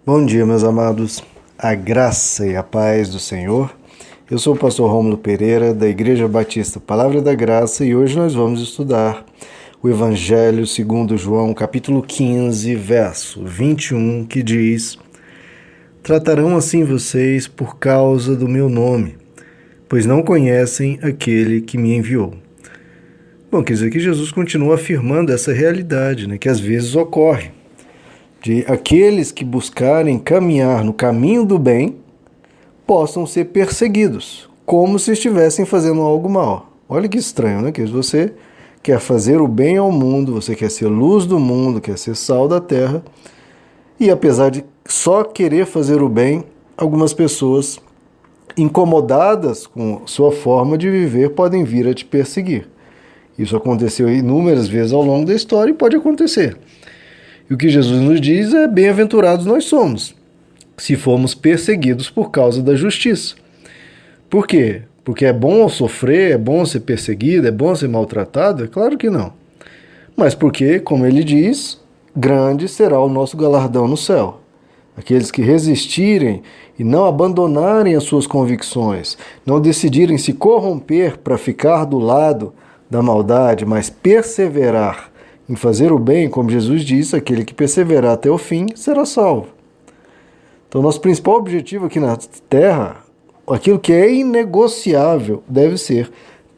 Bom dia, meus amados. A graça e a paz do Senhor. Eu sou o pastor Rômulo Pereira, da Igreja Batista Palavra da Graça, e hoje nós vamos estudar o Evangelho segundo João, capítulo 15, verso 21, que diz: Tratarão assim vocês por causa do meu nome, pois não conhecem aquele que me enviou. Bom, quer dizer que Jesus continua afirmando essa realidade, que às vezes ocorre, de aqueles que buscarem caminhar no caminho do bem possam ser perseguidos, como se estivessem fazendo algo mal. Olha que estranho, que você quer fazer o bem ao mundo, você quer ser luz do mundo, quer ser sal da terra, e apesar de só querer fazer o bem, algumas pessoas incomodadas com sua forma de viver podem vir a te perseguir. Isso aconteceu inúmeras vezes ao longo da história e pode acontecer. E o que Jesus nos diz é: bem-aventurados nós somos, se formos perseguidos por causa da justiça. Por quê? Porque é bom sofrer, é bom ser perseguido, é bom ser maltratado? É claro que não. Mas porque, como ele diz, grande será o nosso galardão no céu. Aqueles que resistirem e não abandonarem as suas convicções, não decidirem se corromper para ficar do lado da maldade, mas perseverar em fazer o bem, como Jesus disse, aquele que perseverar até o fim será salvo. Então, nosso principal objetivo aqui na Terra, aquilo que é inegociável, deve ser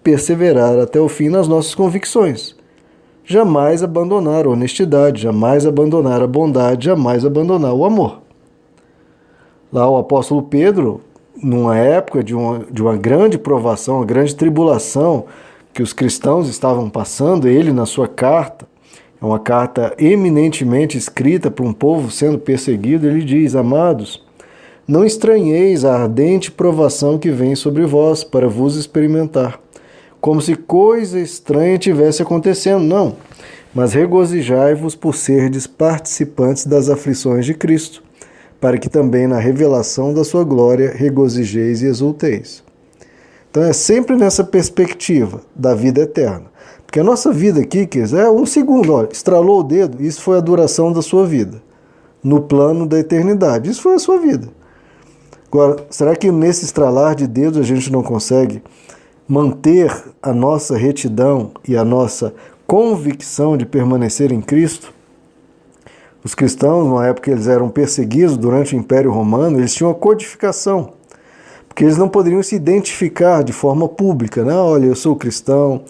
perseverar até o fim nas nossas convicções. Jamais abandonar a honestidade, jamais abandonar a bondade, jamais abandonar o amor. Lá o apóstolo Pedro, numa época de uma grande provação, uma grande tribulação que os cristãos estavam passando, ele na sua carta, é uma carta eminentemente escrita para um povo sendo perseguido, ele diz: Amados, não estranheis a ardente provação que vem sobre vós para vos experimentar, como se coisa estranha tivesse acontecendo. Não, mas regozijai-vos por serdes participantes das aflições de Cristo, para que também na revelação da sua glória regozijeis e exulteis. Então é sempre nessa perspectiva da vida eterna. Porque a nossa vida aqui, é um segundo, olha, estralou o dedo, isso foi a duração da sua vida. No plano da eternidade, isso foi a sua vida. Agora, será que nesse estralar de dedos a gente não consegue manter a nossa retidão e a nossa convicção de permanecer em Cristo? Os cristãos, na época que eles eram perseguidos durante o Império Romano, eles tinham uma codificação, porque eles não poderiam se identificar de forma pública. Olha, eu sou cristão.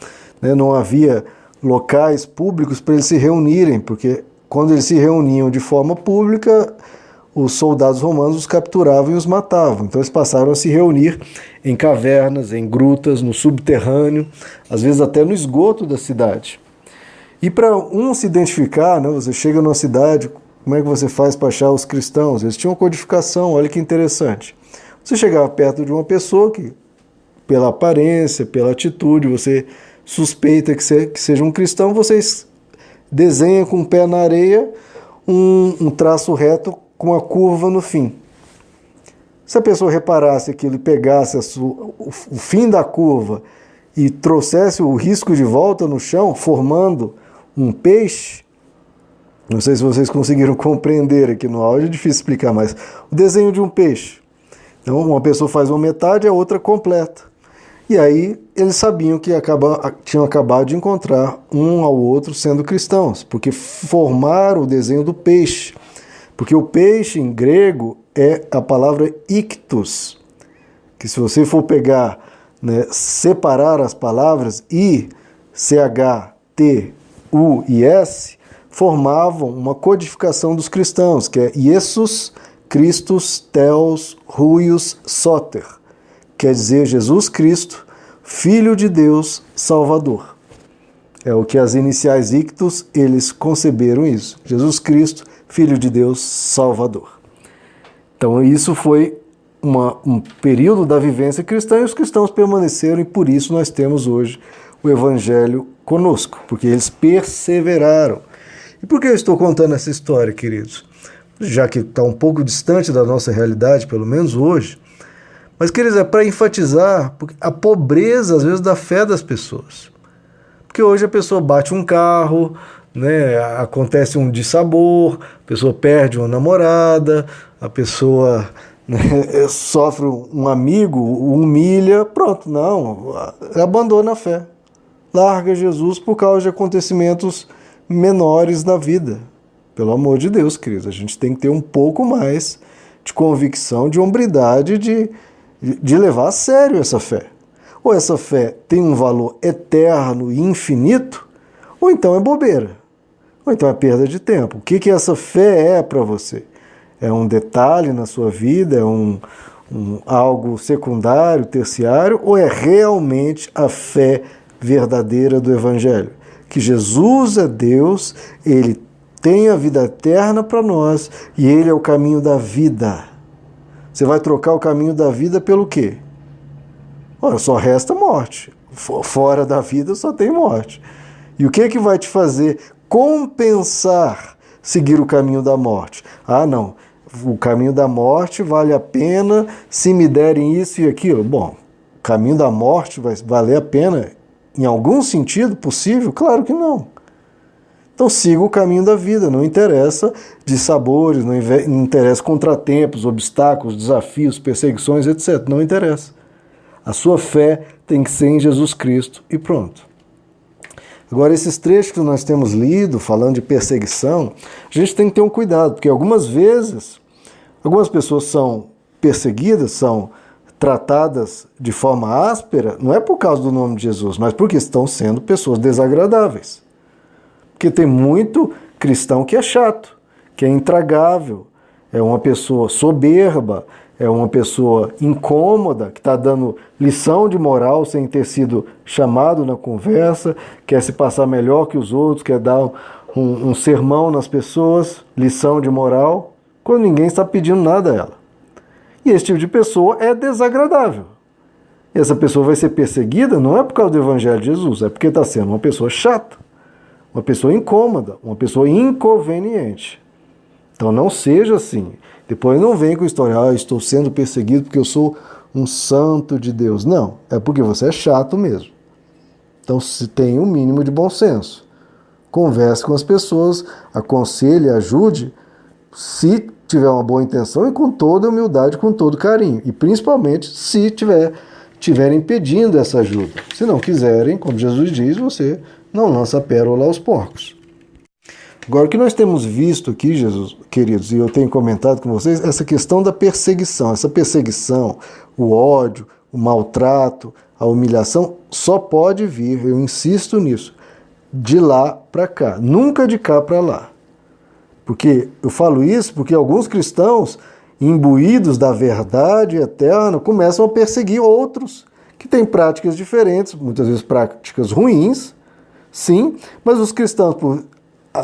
Não havia locais públicos para eles se reunirem, porque quando eles se reuniam de forma pública, os soldados romanos os capturavam e os matavam. Então eles passaram a se reunir em cavernas, em grutas, no subterrâneo, às vezes até no esgoto da cidade. E para se identificar, você chega numa cidade, como é que você faz para achar os cristãos? Eles tinham codificação, olha que interessante. Você chegava perto de uma pessoa que, pela aparência, pela atitude, você suspeita que seja um cristão, vocês desenham com o pé na areia um traço reto com uma curva no fim. Se a pessoa reparasse aquilo e pegasse o fim da curva e trouxesse o risco de volta no chão, formando um peixe, não sei se vocês conseguiram compreender aqui no áudio, é difícil explicar, mas o desenho de um peixe. Então, uma pessoa faz uma metade, a outra completa. E aí eles sabiam que tinham acabado de encontrar um ao outro sendo cristãos, porque formaram o desenho do peixe. Porque o peixe em grego é a palavra ictus, que se você for pegar, separar as palavras I, CH, T, U e S, formavam uma codificação dos cristãos, que é Iesus, Christus, Theos, Huios, Soter. Quer dizer, Jesus Cristo, Filho de Deus, Salvador. É o que as iniciais ictus, eles conceberam isso. Jesus Cristo, Filho de Deus, Salvador. Então isso foi um período da vivência cristã e os cristãos permaneceram, e por isso nós temos hoje o Evangelho conosco, porque eles perseveraram. E por que eu estou contando essa história, queridos? Já que está um pouco distante da nossa realidade, pelo menos hoje, mas, queridos, é para enfatizar a pobreza, às vezes, da fé das pessoas. Porque hoje a pessoa bate um carro, né? Acontece um dissabor, a pessoa perde uma namorada, a pessoa, né, sofre um amigo, humilha, pronto, não, abandona a fé. Larga Jesus por causa de acontecimentos menores na vida. Pelo amor de Deus, queridos, a gente tem que ter um pouco mais de convicção, de hombridade, de levar a sério essa fé. Ou essa fé tem um valor eterno e infinito, ou então é bobeira, ou então é perda de tempo. O que essa fé é para você? É um detalhe na sua vida? É algo secundário, terciário? Ou é realmente a fé verdadeira do Evangelho? Que Jesus é Deus, Ele tem a vida eterna para nós e Ele é o caminho da vida. Você vai trocar o caminho da vida pelo quê? Ora, só resta morte. Fora da vida só tem morte. E o que vai te fazer compensar seguir o caminho da morte? Ah, não, o caminho da morte vale a pena se me derem isso e aquilo. Bom, o caminho da morte vai valer a pena em algum sentido possível? Claro que não. Então siga o caminho da vida, não interessa dissabores, não interessa contratempos, obstáculos, desafios, perseguições, etc. Não interessa. A sua fé tem que ser em Jesus Cristo e pronto. Agora, esses trechos que nós temos lido, falando de perseguição, a gente tem que ter um cuidado, porque algumas vezes, algumas pessoas são perseguidas, são tratadas de forma áspera, não é por causa do nome de Jesus, mas porque estão sendo pessoas desagradáveis. Porque tem muito cristão que é chato, que é intragável, é uma pessoa soberba, é uma pessoa incômoda, que está dando lição de moral sem ter sido chamado na conversa, quer se passar melhor que os outros, quer dar um sermão nas pessoas, lição de moral, quando ninguém está pedindo nada a ela. E esse tipo de pessoa é desagradável. E essa pessoa vai ser perseguida não é por causa do Evangelho de Jesus, é porque está sendo uma pessoa chata, uma pessoa incômoda, uma pessoa inconveniente. Então não seja assim. Depois não vem com a história, estou sendo perseguido porque eu sou um santo de Deus. Não, é porque você é chato mesmo. Então se tem um mínimo de bom senso. Converse com as pessoas, aconselhe, ajude, se tiver uma boa intenção e com toda humildade, com todo carinho. E principalmente se tiverem pedindo essa ajuda. Se não quiserem, como Jesus diz, você não lança a pérola aos porcos. Agora, o que nós temos visto aqui, Jesus, queridos, e eu tenho comentado com vocês, essa questão da perseguição. Essa perseguição, o ódio, o maltrato, a humilhação, só pode vir, eu insisto nisso, de lá para cá, nunca de cá para lá. Porque eu falo isso porque alguns cristãos, imbuídos da verdade eterna, começam a perseguir outros que têm práticas diferentes, muitas vezes práticas ruins, sim, mas os cristãos, por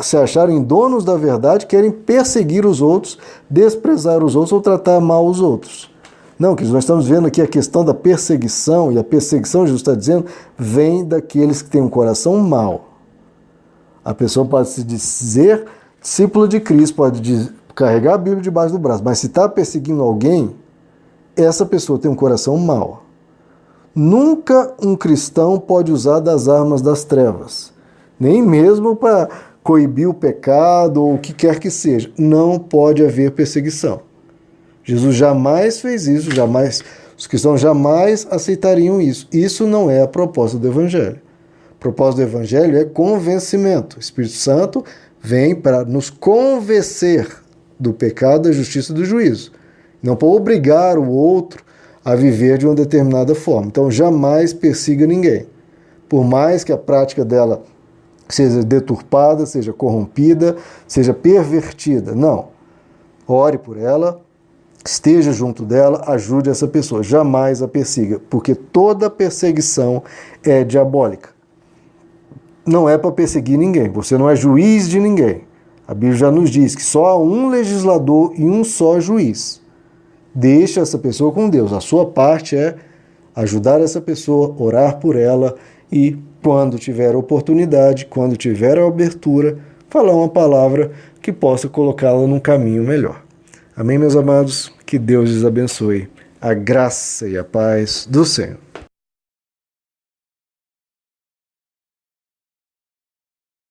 se acharem donos da verdade, querem perseguir os outros, desprezar os outros ou tratar mal os outros. Não, que nós estamos vendo aqui a questão da perseguição, e a perseguição, Jesus está dizendo, vem daqueles que têm um coração mau. A pessoa pode se dizer discípulo de Cristo, pode carregar a Bíblia debaixo do braço, mas se está perseguindo alguém, essa pessoa tem um coração mau. Nunca um cristão pode usar das armas das trevas, nem mesmo para coibir o pecado ou o que quer que seja. Não pode haver perseguição. Jesus jamais fez isso, os cristãos jamais aceitariam isso. Isso não é a proposta do Evangelho. A proposta do Evangelho é convencimento. O Espírito Santo vem para nos convencer do pecado, da justiça e do juízo. Não para obrigar o outro a viver de uma determinada forma. Então jamais persiga ninguém. Por mais que a prática dela seja deturpada, seja corrompida, seja pervertida. Não. Ore por ela, esteja junto dela, ajude essa pessoa. Jamais a persiga, porque toda perseguição é diabólica. Não é para perseguir ninguém, você não é juiz de ninguém. A Bíblia já nos diz que só há um legislador e um só juiz. Deixa essa pessoa com Deus. A sua parte é ajudar essa pessoa, orar por ela e, quando tiver oportunidade, quando tiver a abertura, falar uma palavra que possa colocá-la num caminho melhor. Amém, meus amados? Que Deus lhes abençoe. A graça e a paz do Senhor.